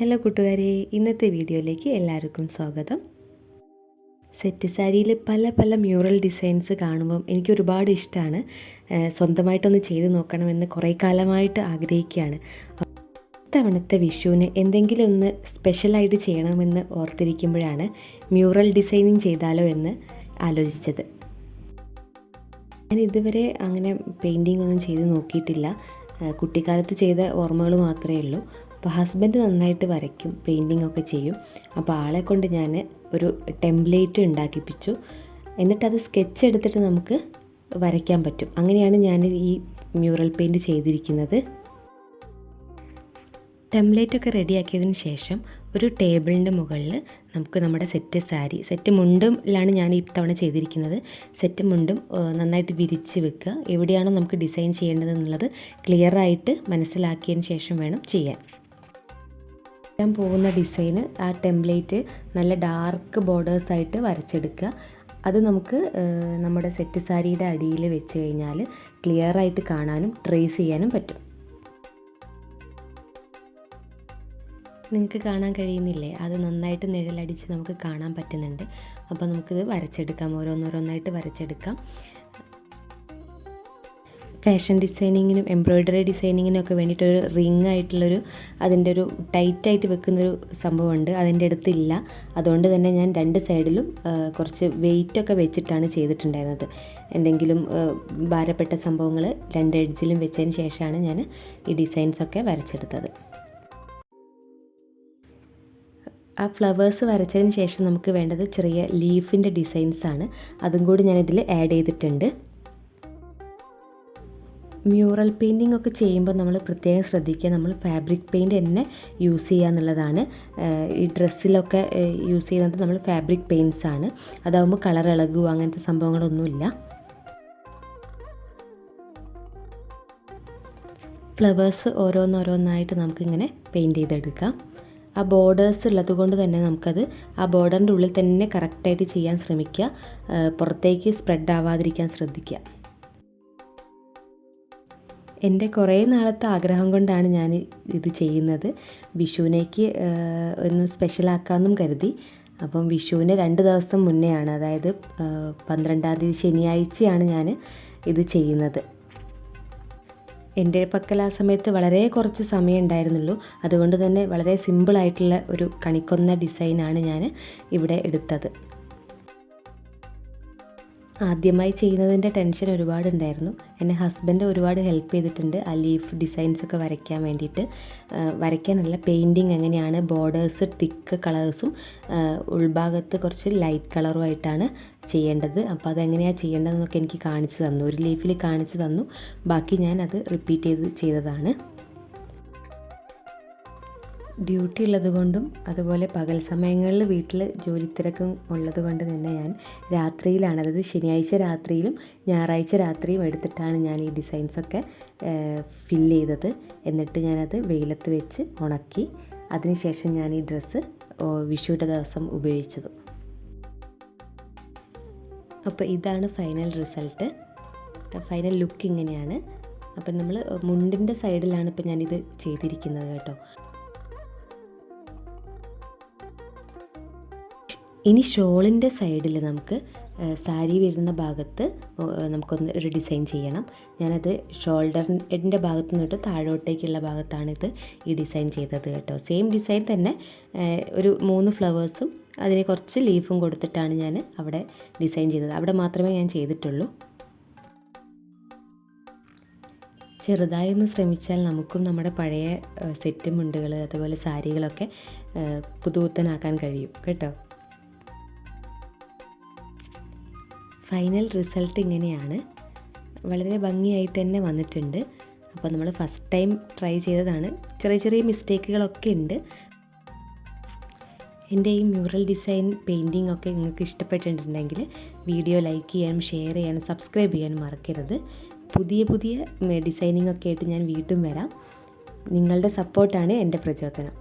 Hello കൂട്ടുകാരെ, ഇന്നത്തെ വീഡിയോയിലേക്ക് എല്ലാവർക്കും സ്വാഗതം. സെറ്റ് സാരിയിൽ പല പല മ്യൂറൽ ഡിസൈൻസ് കാണുമ്പം എനിക്ക് ഒരുപാട് ഇഷ്ടമാണ്. സ്വന്തമായിട്ടൊന്ന് ചെയ്ത് നോക്കണമെന്ന് കുറേ കാലമായിട്ട് ആഗ്രഹിക്കുകയാണ്. ഇത്തവണത്തെ വിഷുവിന് എന്തെങ്കിലും ഒന്ന് സ്പെഷ്യലായിട്ട് ചെയ്യണമെന്ന് ഓർത്തിരിക്കുമ്പോഴാണ് മ്യൂറൽ ഡിസൈനിങ് ചെയ്താലോ എന്ന് ആലോചിച്ചത്. ഞാൻ ഇതുവരെ അങ്ങനെ പെയിൻറ്റിങ് ഒന്നും ചെയ്ത് നോക്കിയിട്ടില്ല. കുട്ടിക്കാലത്ത് ചെയ്ത ഓർമ്മകൾ മാത്രമേ ഉള്ളൂ. അപ്പോൾ ഹസ്ബൻഡ് നന്നായിട്ട് വരയ്ക്കും, പെയിൻറ്റിംഗ് ഒക്കെ ചെയ്യും. അപ്പോൾ ആളെ കൊണ്ട് ഞാൻ ഒരു ടെംപ്ലേറ്റ് ഉണ്ടാക്കിപ്പിച്ചു. എന്നിട്ടത് സ്കെച്ച് എടുത്തിട്ട് നമുക്ക് വരയ്ക്കാൻ പറ്റും. അങ്ങനെയാണ് ഞാൻ ഈ മ്യൂറൽ പെയിൻറ്റ് ചെയ്തിരിക്കുന്നത്. ടെംപ്ലേറ്റൊക്കെ റെഡിയാക്കിയതിന് ശേഷം ഒരു ടേബിളിൻ്റെ മുകളിൽ നമുക്ക് നമ്മുടെ സെറ്റ് മുണ്ടിലാണ് ഞാൻ ഇത്തവണ ചെയ്തിരിക്കുന്നത്. സെറ്റ് മുണ്ടും നന്നായിട്ട് വിരിച്ച് വെക്കുക. എവിടെയാണോ നമുക്ക് ഡിസൈൻ ചെയ്യേണ്ടതെന്നുള്ളത് ക്ലിയറായിട്ട് മനസ്സിലാക്കിയതിന് ശേഷം വേണം ചെയ്യാൻ. ഞാൻ പോകുന്ന ഡിസൈന് ആ ടെംപ്ലേറ്റ് നല്ല ഡാർക്ക് ബോർഡേഴ്സായിട്ട് വരച്ചെടുക്കുക. അത് നമുക്ക് നമ്മുടെ സെറ്റ് സാരിയുടെ അടിയിൽ വെച്ച് കഴിഞ്ഞാൽ ക്ലിയറായിട്ട് കാണാനും ട്രേസ് ചെയ്യാനും പറ്റും. നിങ്ങൾക്ക് കാണാൻ കഴിയുന്നില്ലേ? അത് നന്നായിട്ട് നിഴലടിച്ച് നമുക്ക് കാണാൻ പറ്റുന്നുണ്ട്. അപ്പോൾ നമുക്കിത് വരച്ചെടുക്കാം, ഓരോന്നോരോന്നായിട്ട് വരച്ചെടുക്കാം. ഫാഷൻ ഡിസൈനിങ്ങിനും എംബ്രോയ്ഡറി ഡിസൈനിങ്ങിനും ഒക്കെ വേണ്ടിയിട്ടൊരു റിങ് ആയിട്ടുള്ളൊരു അതിൻ്റെ ഒരു ടൈറ്റായിട്ട് വെക്കുന്നൊരു സംഭവമുണ്ട്. അതിൻ്റെ അടുത്തില്ല. അതുകൊണ്ട് തന്നെ ഞാൻ രണ്ട് സൈഡിലും കുറച്ച് വെയിറ്റൊക്കെ വെച്ചിട്ടാണ് ചെയ്തിട്ടുണ്ടായിരുന്നത്. എന്തെങ്കിലും ഭാരപ്പെട്ട സംഭവങ്ങൾ രണ്ട് എഡ്ജിലും വെച്ചതിന് ശേഷമാണ് ഞാൻ ഈ ഡിസൈൻസൊക്കെ വരച്ചെടുത്തത്. ആ ഫ്ലവേഴ്സ് വരച്ചതിന് ശേഷം നമുക്ക് വേണ്ടത് ചെറിയ ലീഫിൻ്റെ ഡിസൈൻസാണ്. അതും കൂടി ഞാനിതിൽ ആഡ് ചെയ്തിട്ടുണ്ട്. മ്യൂറൽ പെയിൻറ്റിംഗ് ഒക്കെ ചെയ്യുമ്പോൾ നമ്മൾ പ്രത്യേകം ശ്രദ്ധിക്കുക, നമ്മൾ ഫാബ്രിക് പെയിൻറ്റ് തന്നെ യൂസ് ചെയ്യുക എന്നുള്ളതാണ്. ഈ ഡ്രസ്സിലൊക്കെ യൂസ് ചെയ്യുന്നത് നമ്മൾ ഫാബ്രിക് പെയിൻറ്റ്സാണ്. അതാകുമ്പോൾ കളർ ഇളകുക അങ്ങനത്തെ സംഭവങ്ങളൊന്നുമില്ല. ഫ്ലവേഴ്സ് ഓരോന്നോരോന്നായിട്ട് നമുക്കിങ്ങനെ പെയിൻറ്റ് ചെയ്തെടുക്കാം. ആ ബോർഡേഴ്സ് ഉള്ളത് കൊണ്ട് തന്നെ നമുക്കത് ആ ബോർഡറിൻ്റെ ഉള്ളിൽ തന്നെ കറക്റ്റായിട്ട് ചെയ്യാൻ ശ്രമിക്കുക. പുറത്തേക്ക് സ്പ്രെഡ് ആവാതിരിക്കാൻ ശ്രദ്ധിക്കുക. എൻ്റെ കുറേ നാളത്തെ ആഗ്രഹം കൊണ്ടാണ് ഞാൻ ഇത് ചെയ്യുന്നത്. വിഷുവിനേക്ക് ഒന്ന് സ്പെഷ്യലാക്കാമെന്നും കരുതി. അപ്പം വിഷുവിന് 2 ദിവസം മുന്നെയാണ്, അതായത് 12-ാം തീയതി ശനിയാഴ്ചയാണ് ഞാൻ ഇത് ചെയ്യുന്നത്. എൻ്റെ പക്കൽ ആ സമയത്ത് വളരെ കുറച്ച് സമയം ഉണ്ടായിരുന്നുള്ളൂ. അതുകൊണ്ട് തന്നെ വളരെ സിമ്പിളായിട്ടുള്ള ഒരു കണിക്കൊന്ന ഡിസൈനാണ് ഞാൻ ഇവിടെ എടുത്തത്. ആദ്യമായി ചെയ്യുന്നതിൻ്റെ ടെൻഷൻ ഒരുപാടുണ്ടായിരുന്നു. എന്നെ ഹസ്ബൻഡ് ഒരുപാട് ഹെൽപ്പ് ചെയ്തിട്ടുണ്ട് ആ ലീഫ് ഡിസൈൻസൊക്കെ വരയ്ക്കാൻ വേണ്ടിയിട്ട്. വരയ്ക്കാനല്ല, പെയിൻറ്റിങ് എങ്ങനെയാണ് ബോർഡേഴ്സ് തിക്ക് കളേഴ്സും ഉൾഭാഗത്ത് കുറച്ച് ലൈറ്റ് കളറുമായിട്ടാണ് ചെയ്യേണ്ടത്. അപ്പോൾ അതെങ്ങനെയാണ് ചെയ്യേണ്ടതെന്നൊക്കെ എനിക്ക് കാണിച്ചു തന്നു. ഒരു ലീഫിൽ കാണിച്ചു തന്നു. ബാക്കി ഞാൻ അത് റിപ്പീറ്റ് ചെയ്തതാണ്. ഡ്യൂട്ടി ഉള്ളതുകൊണ്ടും അതുപോലെ പകൽ സമയങ്ങളിൽ വീട്ടിൽ ജോലി തിരക്കും ഉള്ളത് കൊണ്ട് തന്നെ ഞാൻ രാത്രിയിലാണ്, അതായത് ശനിയാഴ്ച രാത്രിയിലും ഞായറാഴ്ച രാത്രിയും എടുത്തിട്ടാണ് ഞാൻ ഈ ഡിസൈൻസൊക്കെ ഫില്ല് ചെയ്തത്. എന്നിട്ട് ഞാനത് വെയിലത്ത് വെച്ച് ഉണക്കി. അതിനുശേഷം ഞാൻ ഈ ഡ്രസ്സ് വിഷുവിൻ്റെ ദിവസം ഉപയോഗിച്ചത്. അപ്പോൾ ഇതാണ് ഫൈനൽ റിസൾട്ട്. ഫൈനൽ ലുക്ക് ഇങ്ങനെയാണ്. അപ്പം നമ്മൾ മുണ്ടിൻ്റെ സൈഡിലാണ് ഇപ്പം ഞാനിത് ചെയ്തിരിക്കുന്നത് കേട്ടോ. ഇനി ഷോളിൻ്റെ സൈഡിൽ നമുക്ക് സാരി വരുന്ന ഭാഗത്ത് നമുക്കൊന്ന് ഒരു ഡിസൈൻ ചെയ്യണം. ഞാനത് ഷോൾഡറിൻ്റെ ഭാഗത്ത് നിന്നിട്ട് താഴോട്ടേക്കുള്ള ഭാഗത്താണിത് ഈ ഡിസൈൻ ചെയ്തത് കേട്ടോ. സെയിം ഡിസൈൻ തന്നെ ഒരു 3 ഫ്ലവേഴ്സും അതിന് കുറച്ച് ലീഫും കൊടുത്തിട്ടാണ് ഞാൻ അവിടെ ഡിസൈൻ ചെയ്തത്. അവിടെ മാത്രമേ ഞാൻ ചെയ്തിട്ടുള്ളൂ. ചെറുതായി ഒന്ന് ശ്രമിച്ചാൽ നമുക്കും നമ്മുടെ പഴയ സെറ്റ് മുണ്ടുകൾ അതുപോലെ സാരികളൊക്കെ പുതുപുത്തനാക്കാൻ കഴിയും കേട്ടോ. ഫൈനൽ റിസൾട്ട് ഇങ്ങനെയാണ്. വളരെ ഭംഗിയായിട്ട് തന്നെ വന്നിട്ടുണ്ട്. അപ്പോൾ നമ്മൾ ഫസ്റ്റ് ടൈം ട്രൈ ചെയ്തതാണ്. ചെറിയ ചെറിയ മിസ്റ്റേക്കുകളൊക്കെ ഉണ്ട്. എൻ്റെ ഈ മ്യൂറൽ ഡിസൈൻ പെയിൻറ്റിംഗ് ഒക്കെ നിങ്ങൾക്ക് ഇഷ്ടപ്പെട്ടിട്ടുണ്ടെങ്കിൽ വീഡിയോ ലൈക്ക് ചെയ്യാനും ഷെയർ ചെയ്യാനും സബ്സ്ക്രൈബ് ചെയ്യാനും മറക്കരുത്. പുതിയ ഡിസൈനിങ് ഒക്കെ ആയിട്ട് ഞാൻ വീണ്ടും വരാം. നിങ്ങളുടെ സപ്പോർട്ടാണ് എൻ്റെ പ്രചോദനം.